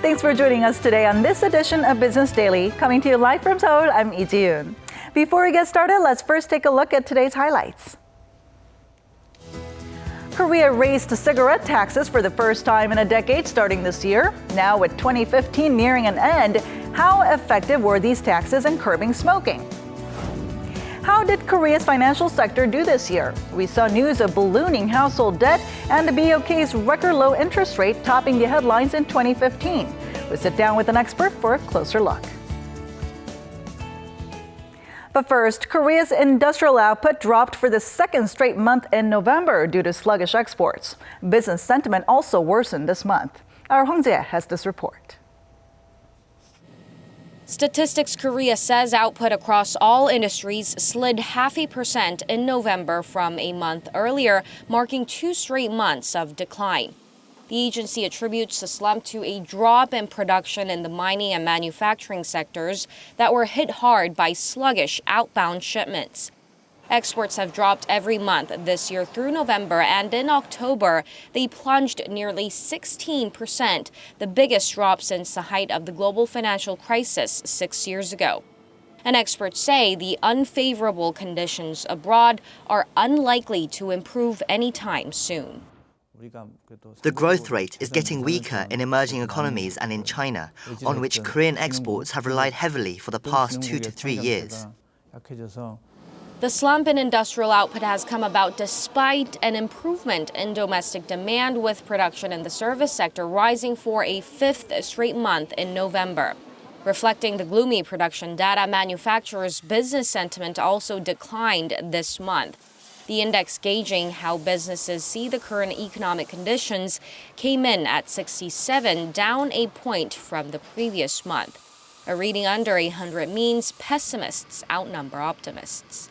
Thanks for joining us today on this edition of Business Daily. Coming to you live from Seoul, I'm Lee Ji-yoon. Before we get started, let's first take a look at today's highlights. Korea raised cigarette taxes for the first time in a decade starting this year. Now, with 2015 nearing an end, how effective were these taxes in curbing smoking? How did Korea's financial sector do this year? We saw news of ballooning household debt and the BOK's record low interest rate topping the headlines in 2015. We'll sit down with an expert for a closer look. But first, Korea's industrial output dropped for the second straight month in November due to sluggish exports. Business sentiment also worsened this month. Our Hong Jie has this report. Statistics Korea says output across all industries slid 0.5% in November from a month earlier, marking 2 straight months of decline. The agency attributes the slump to a drop in production in the mining and manufacturing sectors that were hit hard by sluggish outbound shipments. Exports have dropped every month this year through November, and in October, they plunged nearly 16%, the biggest drop since the height of the global financial crisis 6 years ago. And experts say the unfavorable conditions abroad are unlikely to improve anytime soon. The growth rate is getting weaker in emerging economies and in China, on which Korean exports have relied heavily for the past 2 to 3 years. The slump in industrial output has come about despite an improvement in domestic demand, with production in the service sector rising for a 5th straight month in November. Reflecting the gloomy production data, manufacturers' business sentiment also declined this month. The index gauging how businesses see the current economic conditions came in at 67, down a point from the previous month. A reading under 100 means pessimists outnumber optimists.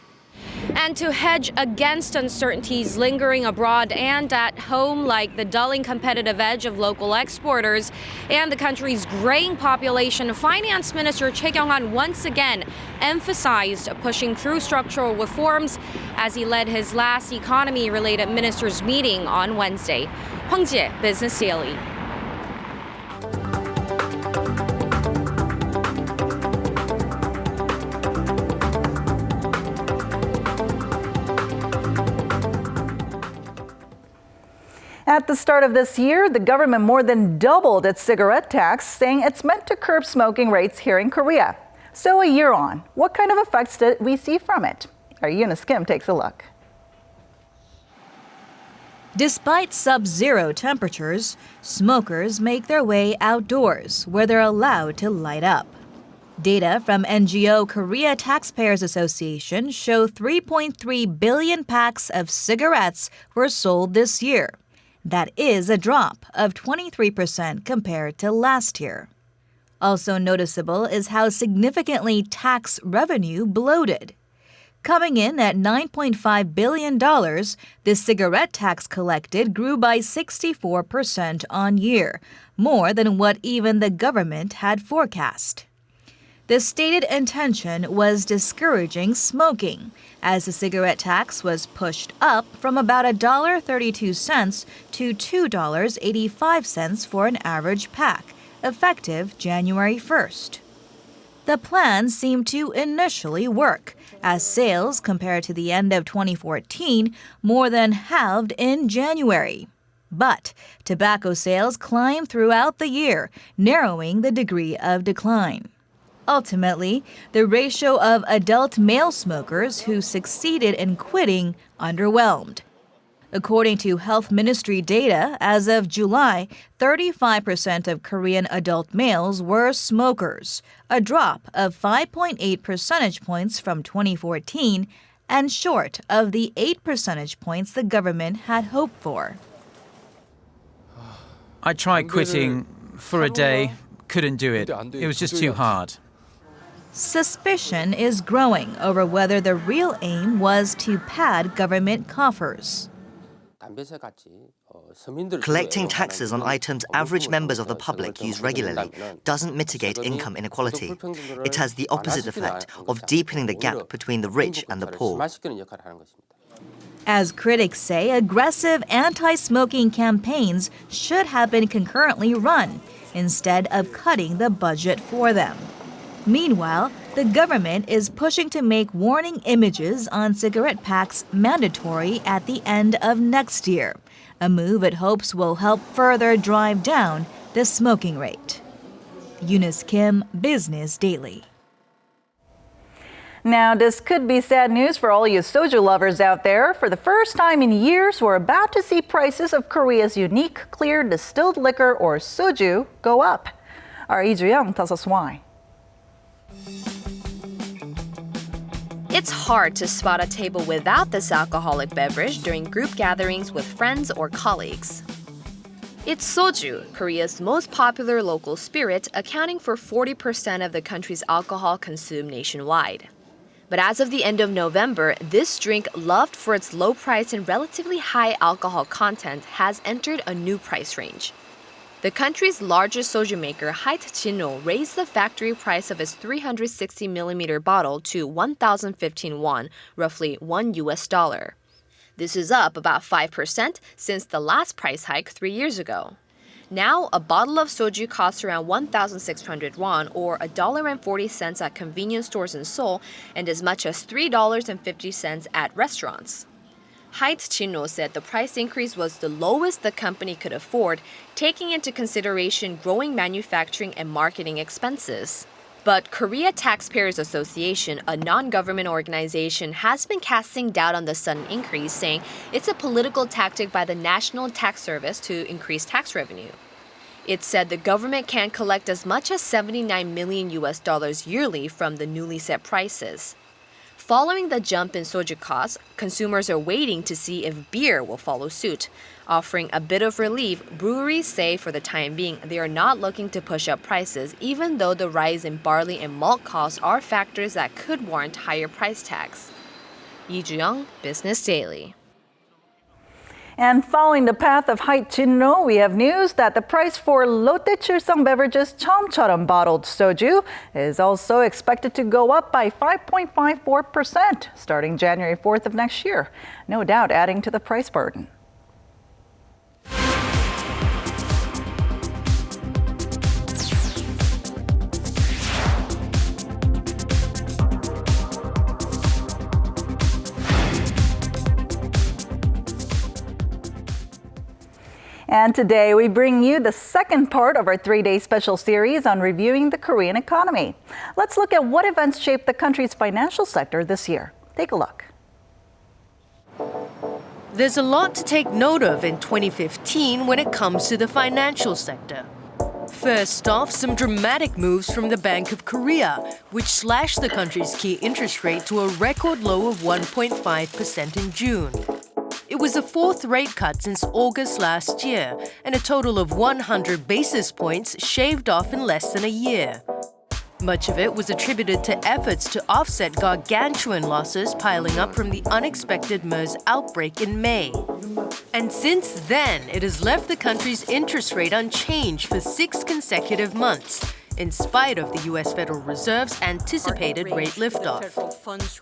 And to hedge against uncertainties lingering abroad and at home, like the dulling competitive edge of local exporters and the country's graying population, Finance Minister Choi Kyung-han once again emphasized pushing through structural reforms as he led his last economy-related ministers' meeting on Wednesday. Hong Jie, Business Daily. At the start of this year, the government more than doubled its cigarette tax, saying it's meant to curb smoking rates here in Korea. So a year on, what kind of effects did we see from it? Our Eunice Kim takes a look. Despite sub-zero temperatures, smokers make their way outdoors, where they're allowed to light up. Data from NGO Korea Taxpayers Association show 3.3 billion packs of cigarettes were sold this year. That is a drop of 23% compared to last year. Also noticeable is how significantly tax revenue bloated. Coming in at $9.5 billion, the cigarette tax collected grew by 64% on year, more than what even the government had forecast. The stated intention was discouraging smoking, as the cigarette tax was pushed up from about $1.32 to $2.85 for an average pack, effective January 1st. The plan seemed to initially work, as sales compared to the end of 2014 more than halved in January. But tobacco sales climbed throughout the year, narrowing the degree of decline. Ultimately, the ratio of adult male smokers who succeeded in quitting underwhelmed. According to Health Ministry data, as of July, 35% of Korean adult males were smokers, a drop of 5.8 percentage points from 2014 and short of the 8 percentage points the government had hoped for. I tried quitting for a day, couldn't do it. It was just too hard. Suspicion is growing over whether the real aim was to pad government coffers. Collecting taxes on items average members of the public use regularly doesn't mitigate income inequality. It has the opposite effect of deepening the gap between the rich and the poor. As critics say, aggressive anti-smoking campaigns should have been concurrently run, instead of cutting the budget for them. Meanwhile, the government is pushing to make warning images on cigarette packs mandatory at the end of next year, a move it hopes will help further drive down the smoking rate. Eunice Kim, Business Daily. Now, this could be sad news for all you soju lovers out there. For the first time in years, we're about to see prices of Korea's unique clear distilled liquor, or soju, go up. Our Lee Ju-young tells us why. It's hard to spot a table without this alcoholic beverage during group gatherings with friends or colleagues. It's soju, Korea's most popular local spirit, accounting for 40% of the country's alcohol consumed nationwide. But as of the end of November, this drink, loved for its low price and relatively high alcohol content, has entered a new price range. The country's largest soju maker, Jinro, raised the factory price of its 360mm bottle to 1,015 won, roughly $1. This is up about 5% since the last price hike 3 years ago. Now, a bottle of soju costs around 1,600 won, or $1.40 at convenience stores in Seoul, and as much as $3.50 at restaurants. Jinro said the price increase was the lowest the company could afford, taking into consideration growing manufacturing and marketing expenses. But Korea Taxpayers Association, a non-government organization, has been casting doubt on the sudden increase, saying it's a political tactic by the National Tax Service to increase tax revenue. It said the government can collect as much as $79 million yearly from the newly set prices. Following the jump in soju costs, consumers are waiting to see if beer will follow suit. Offering a bit of relief, breweries say for the time being they are not looking to push up prices, even though the rise in barley and malt costs are factors that could warrant higher price tags. Lee Ju-young, Business Daily. And following the path of Jinro, we have news that the price for Lotte Chilsung Beverages 처음처럼 bottled soju is also expected to go up by 5.54% starting January 4th of next year, no doubt adding to the price burden. And today we bring you the second part of our 3-day special series on reviewing the Korean economy. Let's look at what events shaped the country's financial sector this year. Take a look. There's a lot to take note of in 2015 when it comes to the financial sector. First off, some dramatic moves from the Bank of Korea, which slashed the country's key interest rate to a record low of 1.5% in June. It was the fourth rate cut since August last year, and a total of 100 basis points shaved off in less than a year. Much of it was attributed to efforts to offset gargantuan losses piling up from the unexpected MERS outbreak in May. And since then, it has left the country's interest rate unchanged for 6 consecutive months, in spite of the U.S. Federal Reserve's anticipated rate liftoff.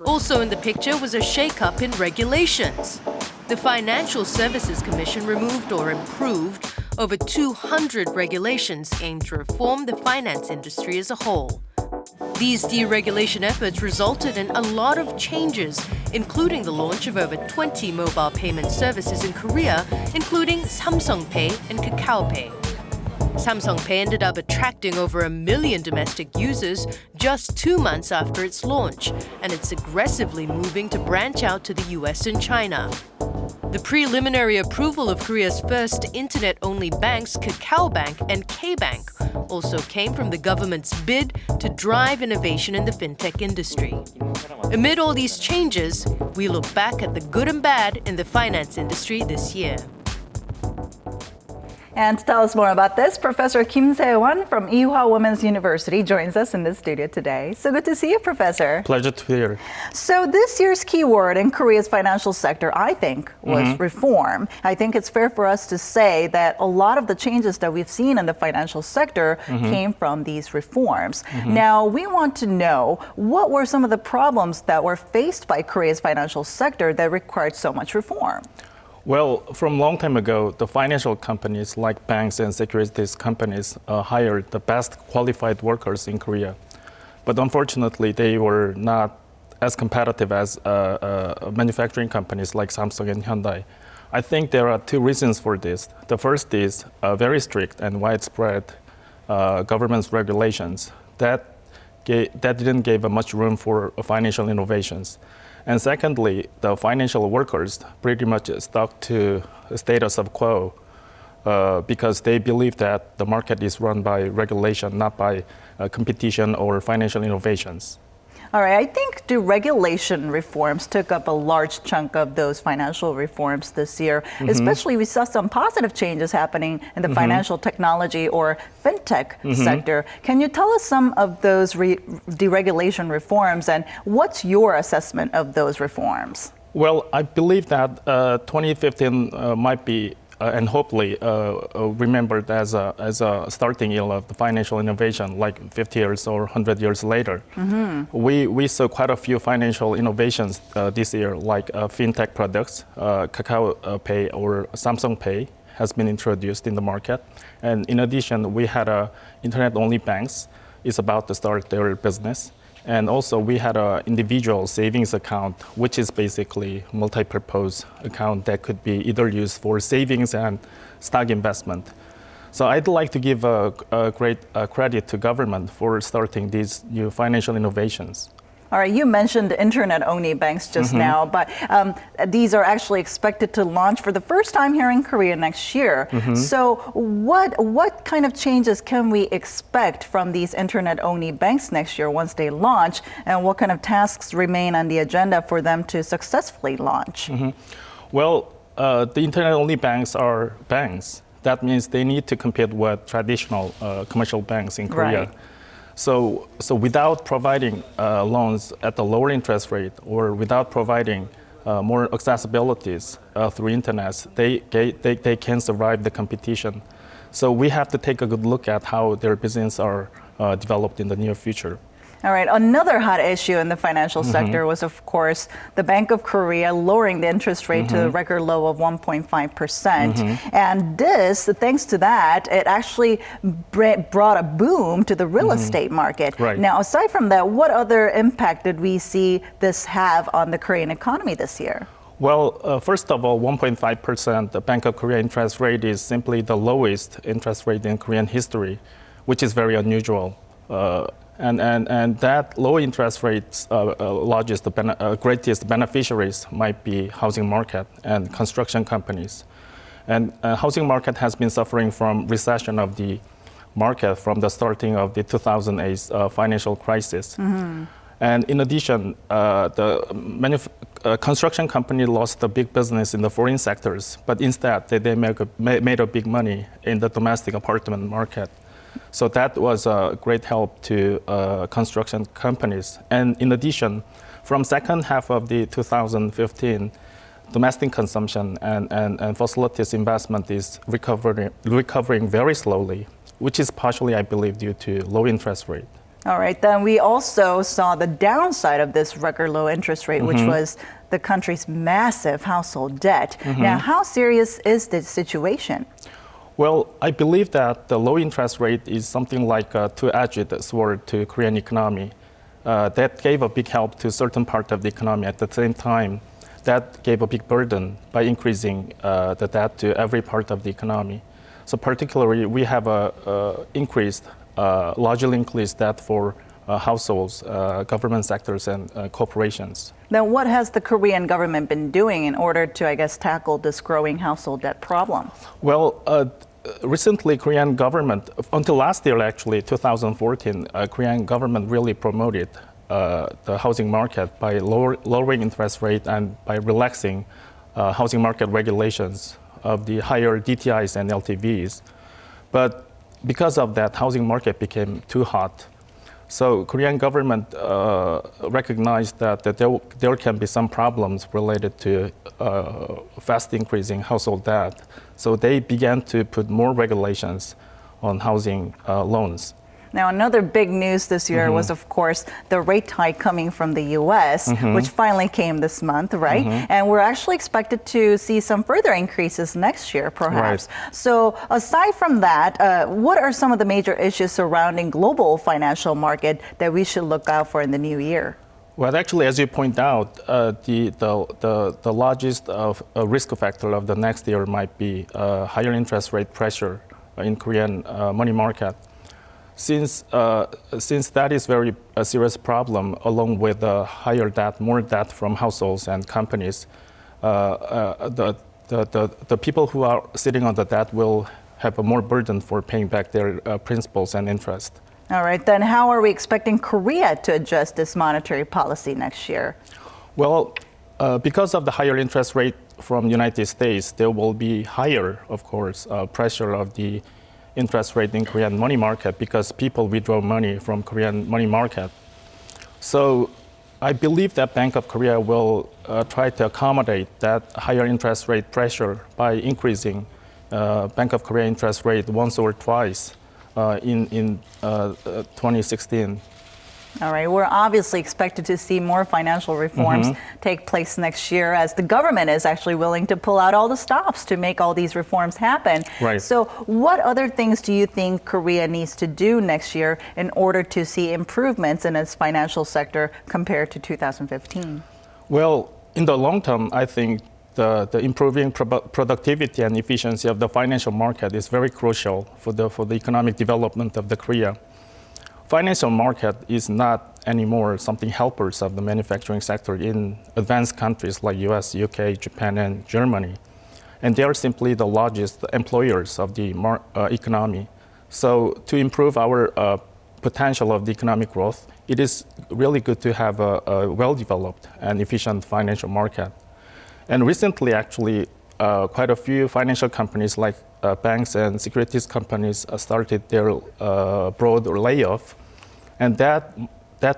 Also in the picture was a shakeup in regulations. The Financial Services Commission removed or improved over 200 regulations aimed to reform the finance industry as a whole. These deregulation efforts resulted in a lot of changes, including the launch of over 20 mobile payment services in Korea, including Samsung Pay and Kakao Pay. Samsung Pay ended up attracting over 1 million domestic users just 2 months after its launch, and it's aggressively moving to branch out to the US and China. The preliminary approval of Korea's first internet-only banks, Kakao Bank and K-Bank, also came from the government's bid to drive innovation in the fintech industry. Amid all these changes, we look back at the good and bad in the finance industry this year. And to tell us more about this, Professor Kim Se-won from Ewha Women's University joins us in the studio today. So good to see you, Professor. Pleasure to be here. So this year's key word in Korea's financial sector, I think, was reform. I think it's fair for us to say that a lot of the changes that we've seen in the financial sector came from these reforms. Now, we want to know what were some of the problems that were faced by Korea's financial sector that required so much reform? Well, from a long time ago, the financial companies like banks and securities companies hired the best qualified workers in Korea. But unfortunately, they were not as competitive as manufacturing companies like Samsung and Hyundai. I think there are two reasons for this. The first is very strict and widespread government regulations that didn't give much room for financial innovations. And secondly, the financial workers pretty much stuck to the status of quo because they believe that the market is run by regulation, not by competition or financial innovations. All right, I think deregulation reforms took up a large chunk of those financial reforms this year. Especially, we saw some positive changes happening in the financial technology or fintech sector. Can you tell us some of those deregulation reforms and what's your assessment of those reforms? Well, I believe that 2015 might be and hopefully remembered as a starting year of the financial innovation, like 50 years or 100 years later. We saw quite a few financial innovations this year, like fintech products, Kakao Pay or Samsung Pay has been introduced in the market. And in addition, we had internet-only banks is about to start their business. And also we had an individual savings account, which is basically multi-purpose account that could be either used for savings and stock investment. So I'd like to give a great credit to government for starting these new financial innovations. All right, you mentioned internet-only banks just now, but these are actually expected to launch for the first time here in Korea next year. So what kind of changes can we expect from these internet-only banks next year once they launch, and what kind of tasks remain on the agenda for them to successfully launch? Well, the internet-only banks are banks. That means they need to compete with traditional commercial banks in Korea. Right. So without providing loans at a lower interest rate or without providing more accessibilities through internet, they can survive the competition. So we have to take a good look at how their business are developed in the near future. All right, another hot issue in the financial sector was, of course, the Bank of Korea lowering the interest rate to a record low of 1.5%. And this, thanks to that, it actually brought a boom to the real estate market. Right. Now, aside from that, what other impact did we see this have on the Korean economy this year? Well, first of all, 1.5%, the Bank of Korea interest rate is simply the lowest interest rate in Korean history, which is very unusual. And that low interest rates, greatest beneficiaries might be housing market and construction companies. And housing market has been suffering from recession of the market from the starting of the 2008 financial crisis. And in addition, the construction company lost a big business in the foreign sectors, but instead they made a big money in the domestic apartment market. So that was a great help to construction companies. And in addition, from second half of the 2015, domestic consumption and facilities investment is recovering very slowly, which is partially, I believe, due to low interest rate. All right, then we also saw the downside of this record low interest rate, which was the country's massive household debt. Now, how serious is this situation? Well, I believe that the low interest rate is something like a two-edged sword to Korean economy. That gave a big help to certain part of the economy. At the same time, that gave a big burden by increasing the debt to every part of the economy. So particularly, we have largely increased debt for households, government sectors, and corporations. Then what has the Korean government been doing in order to, I guess, tackle this growing household debt problem? Well, recently, Korean government, until last year actually, 2014, Korean government really promoted the housing market by lowering interest rate and by relaxing housing market regulations of the higher DTIs and LTVs. But because of that, housing market became too hot. So Korean government recognized that there can be some problems related to fast increasing household debt. So they began to put more regulations on housing loans. Now, another big news this year was, of course, the rate hike coming from the U.S., which finally came this month, right? And we're actually expected to see some further increases next year, perhaps. Right. So aside from that, what are some of the major issues surrounding global financial market that we should look out for in the new year? Well, actually, as you point out, the largest risk factor of the next year might be higher interest rate pressure in Korean money market. Since that is very a serious problem, along with higher debt, more debt from households and companies, the people who are sitting on the debt will have a more burden for paying back their principals and interest. All right, then how are we expecting Korea to adjust this monetary policy next year? Well, because of the higher interest rate from United States, there will be higher, of course, pressure of the interest rate in Korean money market because people withdraw money from Korean money market. So I believe that Bank of Korea will try to accommodate that higher interest rate pressure by increasing Bank of Korea interest rate once or twice in 2016. All right, we're obviously expected to see more financial reforms take place next year as the government is actually willing to pull out all the stops to make all these reforms happen. Right. So what other things do you think Korea needs to do next year in order to see improvements in its financial sector compared to 2015? Well, in the long term, I think the improving productivity and efficiency of the financial market is very crucial for the economic development of the Korea. Financial market is not anymore something helpers of the manufacturing sector in advanced countries like US, UK, Japan, and Germany. And they are simply the largest employers of the economy. So to improve our potential of the economic growth, it is really good to have a well-developed and efficient financial market. And recently, actually, quite a few financial companies like banks and securities companies started their broad layoff. And that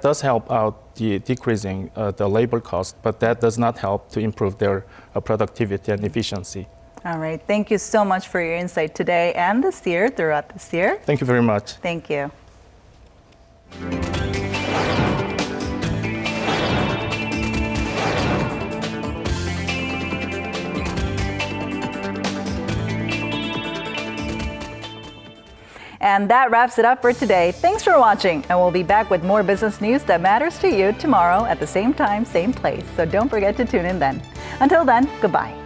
does help out the decreasing the labor cost, but that does not help to improve their productivity and efficiency. All right, thank you so much for your insight today and this year, throughout this year. Thank you very much. Thank you. And that wraps it up for today. Thanks for watching, and we'll be back with more business news that matters to you tomorrow at the same time, same place. So don't forget to tune in then. Until then, goodbye.